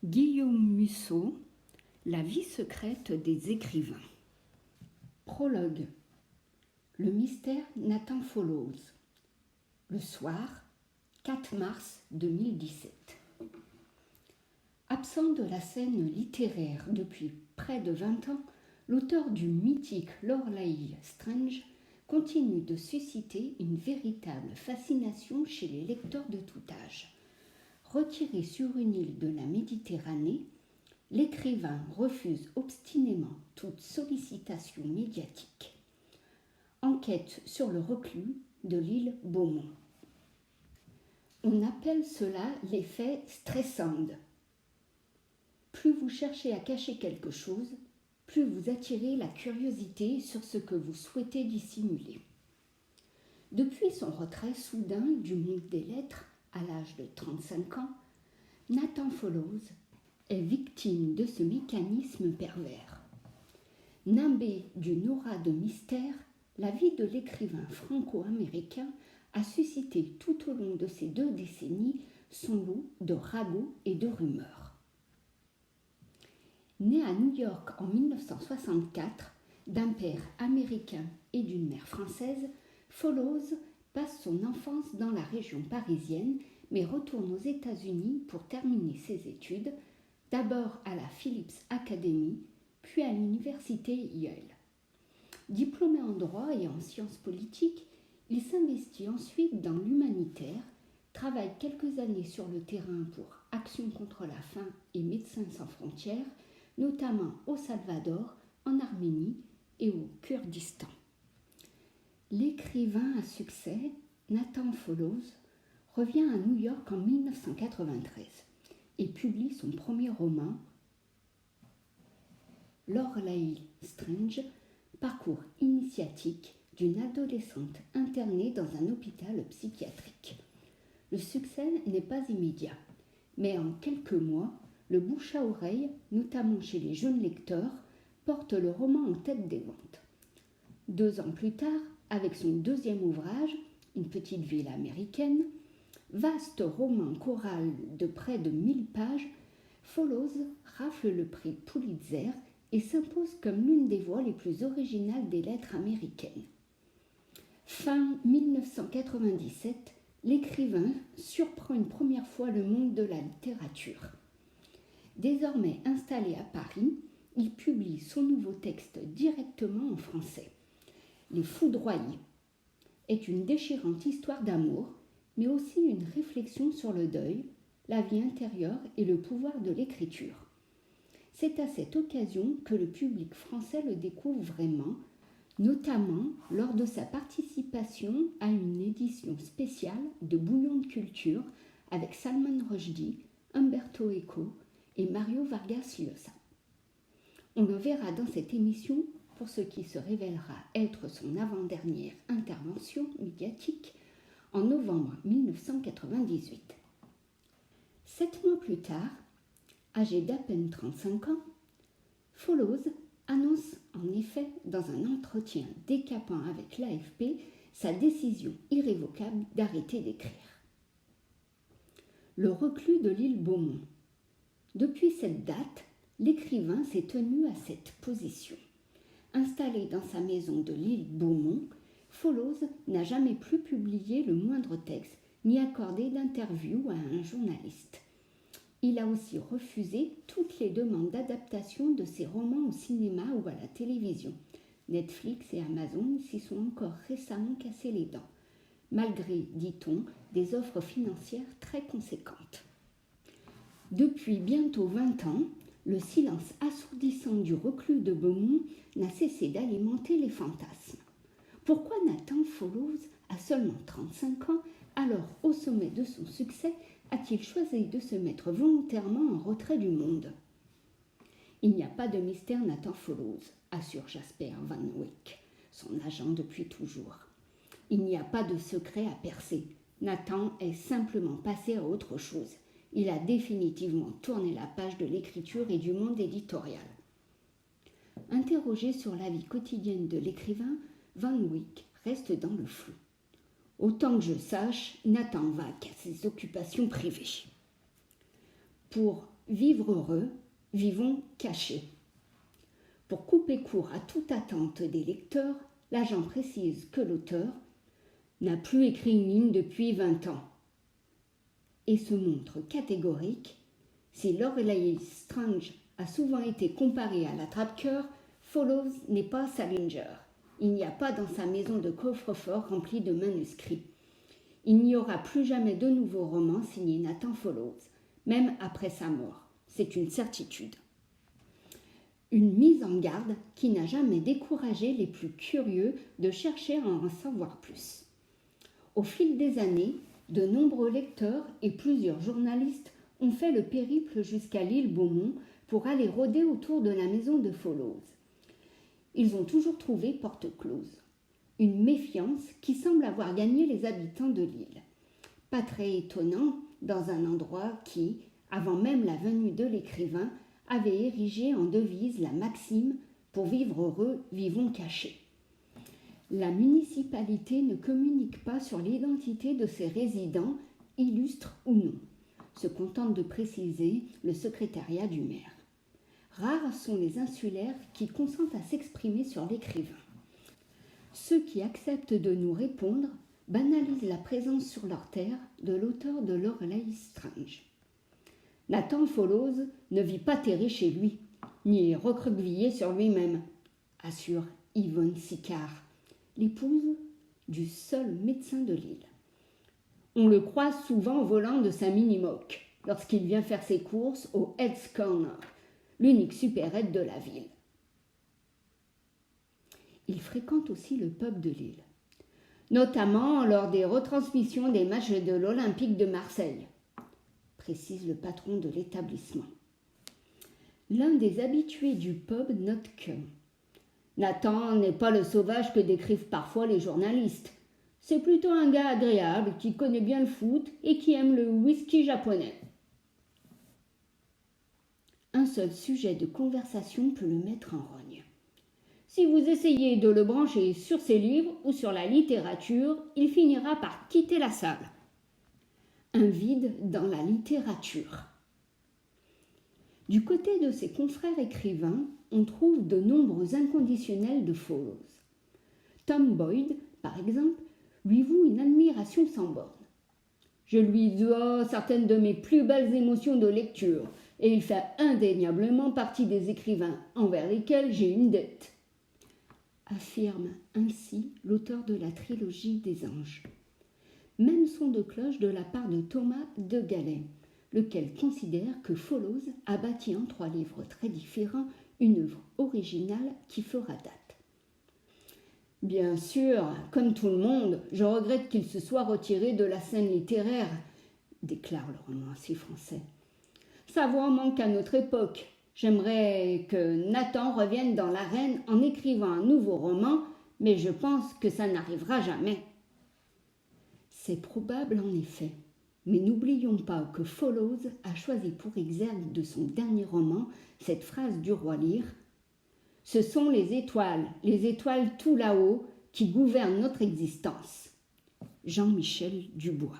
Guillaume Musso, La vie secrète des écrivains. Prologue. Le mystère Nathan Follows. Le soir, 4 mars 2017. Absent de la scène littéraire depuis près de 20 ans, l'auteur du mythique Lorelei Strange continue de susciter une véritable fascination chez les lecteurs de tout âge. Retiré sur une île de la Méditerranée, l'écrivain refuse obstinément toute sollicitation médiatique. Enquête sur le reclus de l'île Beaumont. On appelle cela l'effet Streisand. Plus vous cherchez à cacher quelque chose, plus vous attirez la curiosité sur ce que vous souhaitez dissimuler. Depuis son retrait soudain du monde des lettres, à l'âge de 35 ans, Nathan Follows est victime de ce mécanisme pervers. Nimbé d'une aura de mystère, la vie de l'écrivain franco-américain a suscité tout au long de ces 2 décennies son lot de ragots et de rumeurs. Né à New York en 1964, d'un père américain et d'une mère française, Follows passe son enfance dans la région parisienne, mais retourne aux États-Unis pour terminer ses études, d'abord à la Phillips Academy, puis à l'université Yale. Diplômé en droit et en sciences politiques, il s'investit ensuite dans l'humanitaire, travaille quelques années sur le terrain pour Action contre la faim et Médecins sans frontières, notamment au Salvador, en Arménie et au Kurdistan. L'écrivain à succès, Nathan Follows, revient à New York en 1993 et publie son premier roman, Lorelei Strange, parcours initiatique d'une adolescente internée dans un hôpital psychiatrique. Le succès n'est pas immédiat, mais en quelques mois, le bouche à oreille, notamment chez les jeunes lecteurs, porte le roman en tête des ventes. 2 ans plus tard, avec son 2e ouvrage, Une petite ville américaine, vaste roman choral de près de 1000 pages, Follows rafle le prix Pulitzer et s'impose comme l'une des voix les plus originales des lettres américaines. Fin 1997, l'écrivain surprend une première fois le monde de la littérature. Désormais installé à Paris, il publie son nouveau texte directement en français. Les Foudroyés est une déchirante histoire d'amour, mais aussi une réflexion sur le deuil, la vie intérieure et le pouvoir de l'écriture. C'est à cette occasion que le public français le découvre vraiment, notamment lors de sa participation à une édition spéciale de Bouillon de culture avec Salman Rushdie, Umberto Eco et Mario Vargas Llosa. On le verra dans cette émission pour ce qui se révélera être son avant-dernière intervention médiatique en novembre 1998. 7 mois plus tard, âgé d'à peine 35 ans, Follows annonce en effet dans un entretien décapant avec l'AFP sa décision irrévocable d'arrêter d'écrire. Le reclus de l'île Beaumont. Depuis cette date, l'écrivain s'est tenu à cette position. Installé dans sa maison de l'île Beaumont, Follows n'a jamais plus publié le moindre texte ni accordé d'interview à un journaliste. Il a aussi refusé toutes les demandes d'adaptation de ses romans au cinéma ou à la télévision. Netflix et Amazon s'y sont encore récemment cassés les dents, malgré, dit-on, des offres financières très conséquentes. Depuis bientôt 20 ans, le silence assourdissant du reclus de Beaumont n'a cessé d'alimenter les fantasmes. Pourquoi Nathan Follows, à seulement 35 ans, alors au sommet de son succès, a-t-il choisi de se mettre volontairement en retrait du monde ? Il n'y a pas de mystère Nathan Follows, assure Jasper Van Wyck, son agent depuis toujours. Il n'y a pas de secret à percer. Nathan est simplement passé à autre chose. Il a définitivement tourné la page de l'écriture et du monde éditorial. Interrogé sur la vie quotidienne de l'écrivain, Van Wyck reste dans le flou. Autant que je sache, Nathan va qu'à ses occupations privées. Pour Vivre heureux, vivons cachés. Pour couper court à toute attente des lecteurs, l'agent précise que l'auteur n'a plus écrit une ligne depuis 20 ans et se montre catégorique. Si Lorelei Strange a souvent été comparée à la trappe-cœur, Follows n'est pas Salinger. Il n'y a pas dans sa maison de coffre-fort rempli de manuscrits. Il n'y aura plus jamais de nouveaux romans signés Nathan Follows, même après sa mort. C'est une certitude. Une mise en garde qui n'a jamais découragé les plus curieux de chercher à en savoir plus. Au fil des années, de nombreux lecteurs et plusieurs journalistes ont fait le périple jusqu'à l'île Beaumont pour aller rôder autour de la maison de Follows. Ils ont toujours trouvé porte close. Une méfiance qui semble avoir gagné les habitants de l'île. Pas très étonnant dans un endroit qui, avant même la venue de l'écrivain, avait érigé en devise la maxime « Pour vivre heureux, vivons cachés ». La municipalité ne communique pas sur l'identité de ses résidents, illustres ou non, se contente de préciser le secrétariat du maire. Rares sont les insulaires qui consentent à s'exprimer sur l'écrivain. Ceux qui acceptent de nous répondre banalisent la présence sur leur terre de l'auteur de Lorelei Strange. Nathan Follows ne vit pas terré chez lui, ni recroquevillé sur lui-même, assure Yvonne Sicard, l'épouse du seul médecin de l'île. On le croise souvent au volant de sa mini-moque lorsqu'il vient faire ses courses au Head's Corner, l'unique supérette de la ville. Il fréquente aussi le pub de l'île, notamment lors des retransmissions des matchs de l'Olympique de Marseille, précise le patron de l'établissement. L'un des habitués du pub note que Nathan n'est pas le sauvage que décrivent parfois les journalistes. C'est plutôt un gars agréable qui connaît bien le foot et qui aime le whisky japonais. Un seul sujet de conversation peut le mettre en rogne. Si vous essayez de le brancher sur ses livres ou sur la littérature, il finira par quitter la salle. Un vide dans la littérature. Du côté de ses confrères écrivains, on trouve de nombreux inconditionnels de Follows. Tom Boyd, par exemple, lui voue une admiration sans borne. Je lui dois certaines de mes plus belles émotions de lecture, et il fait indéniablement partie des écrivains envers lesquels j'ai une dette, affirme ainsi l'auteur de la trilogie des anges. Même son de cloche de la part de Thomas de Galais, lequel considère que Follows a bâti en 3 livres très différents une œuvre originale qui fera date. Bien sûr, comme tout le monde, je regrette qu'il se soit retiré de la scène littéraire, déclare le romancier français. Sa voix manque à notre époque. J'aimerais que Nathan revienne dans l'arène en écrivant un nouveau roman, mais je pense que ça n'arrivera jamais. C'est probable en effet, mais n'oublions pas que Follows a choisi pour exergue de son dernier roman cette phrase du roi Lear « Ce sont les étoiles tout là-haut, qui gouvernent notre existence. » Jean-Michel Dubois.